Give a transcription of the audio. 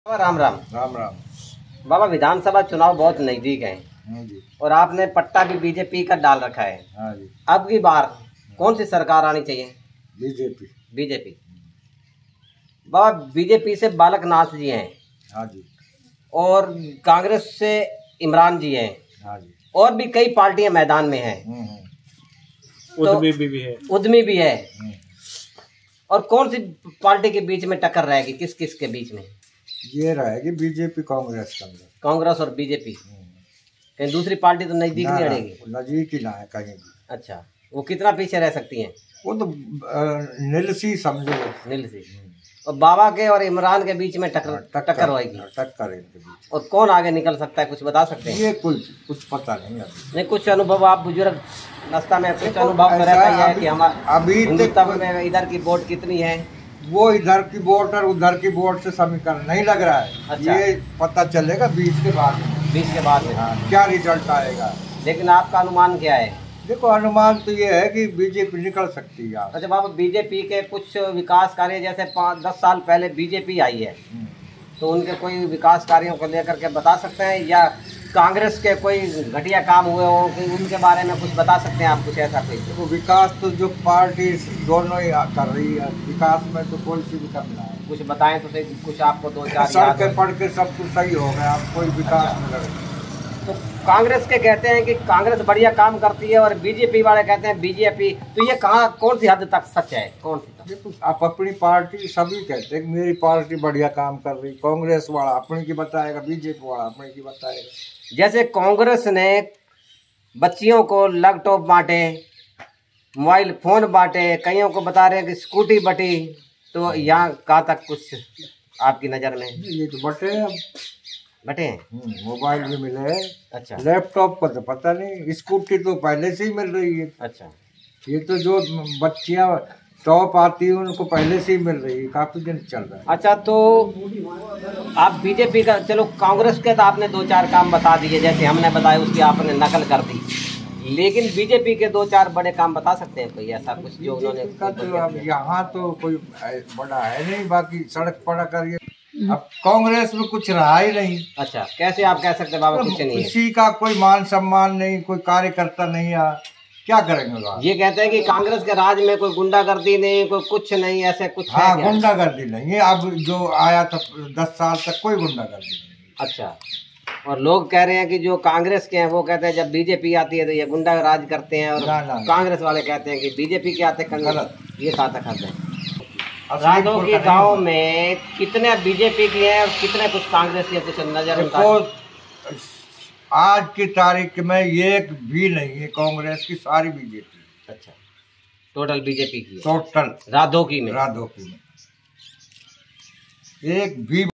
राम राम। राम राम। बाबा, विधानसभा चुनाव बहुत नजदीक है जी। और आपने पट्टा भी बीजेपी का डाल रखा है। हाँ जी। अब की बार कौन सी सरकार आनी चाहिए? बीजेपी। बीजेपी। बाबा, बीजेपी से बालक नाथ जी हैं। हाँ जी। और कांग्रेस से इमरान जी हैं। हाँ जी। और भी कई पार्टियां मैदान में हैं। उद्यमी भी है। उद्यमी भी है। और कौन सी पार्टी के बीच में टक्कर रहेगी? किस किस के बीच में? ये रहेगी बीजेपी कांग्रेस का। कांग्रेस और बीजेपी। कहीं दूसरी पार्टी तो नजदीक नहीं अड़ेगी? नजदीक ही ना है कहीं भी। अच्छा, वो कितना पीछे रह सकती हैं? वो तो नीलसी समझो। नीलसी। और बाबा के और इमरान के बीच में टक्कर होगी। टक्कर इनके बीच। और कौन आगे निकल सकता है, कुछ बता सकते हैं? ये कुछ पता नहीं अभी। नहीं, कुछ अनुभव आप बुजुर्ग रास्ता में कुछ अनुभव तो रहता ही है कि हमारा अभी हिंदुस्तान में इधर की वोट कितनी है। वो इधर की वोट और उधर की वोट से समीकरण नहीं लग रहा है। अच्छा। ये पता चलेगा 20 के बाद में। 20 के बाद में। हाँ, क्या रिजल्ट आएगा। लेकिन आपका अनुमान क्या है? देखो, अनुमान तो ये है कि बीजेपी निकल सकती है यहाँ। अच्छा बाबा, बीजेपी के कुछ विकास कार्य जैसे 5-10 साल पहले बीजेपी आई है, तो उनके कोई विकास कार्यों को लेकर के बता सकते हैं, या कांग्रेस के कोई घटिया काम हुए हो उनके बारे में कुछ बता सकते हैं आप? कुछ ऐसा कोई तो विकास तो जो पार्टी दोनों ही कर रही है, विकास में तो कोई सी भी करना है। कुछ बताएं तो सही, कुछ आपको 2-4 सड़कें पढ़ के सब कुछ सही हो गया, अब कोई विकास नहीं लगे। तो कांग्रेस के कहते हैं कि कांग्रेस बढ़िया काम करती है और बीजेपी वाले कहते हैं बीजेपी, तो ये कहाँ कौन सी हद तक सच है? कौन सी तक? देखो, आप अपनी पार्टी सभी कहते हैं कि मेरी पार्टी बढ़िया काम कर रही, कांग्रेस वाला अपनी की बताएगा, बीजेपी वाला अपनी की बताएगा। जैसे कांग्रेस ने बच्चियों को लैपटॉप बांटे, मोबाइल फोन बांटे, कईयों को बता रहे हैं कि स्कूटी बटी, तो यहाँ कहाँ तक कुछ आपकी नज़र में? ये तो बटे अब बटे हैं। मोबाइल भी मिले। अच्छा। लैपटॉप का तो पता नहीं, स्कूटी तो पहले से ही मिल रही है। अच्छा। ये तो जो बच्चियां टॉप आती है उनको पहले से ही मिल रही है, काफी दिन चल रहा है। अच्छा, तो आप बीजेपी का, चलो कांग्रेस के तो आपने 2-4 काम बता दिए, जैसे हमने बताया उसकी आपने नकल कर दी, लेकिन बीजेपी के 2-4 बड़े काम बता सकते हैं? कोई ऐसा कुछ जो उन्होंने? तो अब यहाँ तो कोई बड़ा है नहीं, बाकी सड़क पड़ा करिए। अब कांग्रेस में कुछ रहा ही नहीं। अच्छा, कैसे आप कह सकते हैं बाबा कुछ नहीं है? किसी का कोई मान सम्मान नहीं, कोई कार्यकर्ता नहीं है, क्या करेंगे लोग? ये कहते हैं कि कांग्रेस के राज में कोई गुंडागर्दी नहीं, कोई कुछ नहीं, ऐसे कुछ है? हाँ, गुंडागर्दी नहीं है। अब जो आया था 10 साल तक कोई गुंडागर्दी नहीं। अच्छा। और लोग कह रहे हैं कि जो कांग्रेस के हैं वो कहते हैं जब बीजेपी आती है तो ये गुंडा राज करते हैं, और कांग्रेस वाले कहते हैं कि बीजेपी के आते गलत। ये कहाँ तक हद है? राधो के गांव में कितने बीजेपी के हैं और कितने कुछ कांग्रेस के? कुछ नजर आज की तारीख में एक भी नहीं है कांग्रेस की, सारी बीजेपी। अच्छा, टोटल बीजेपी की? टोटल राधो की में? राधो की में एक भी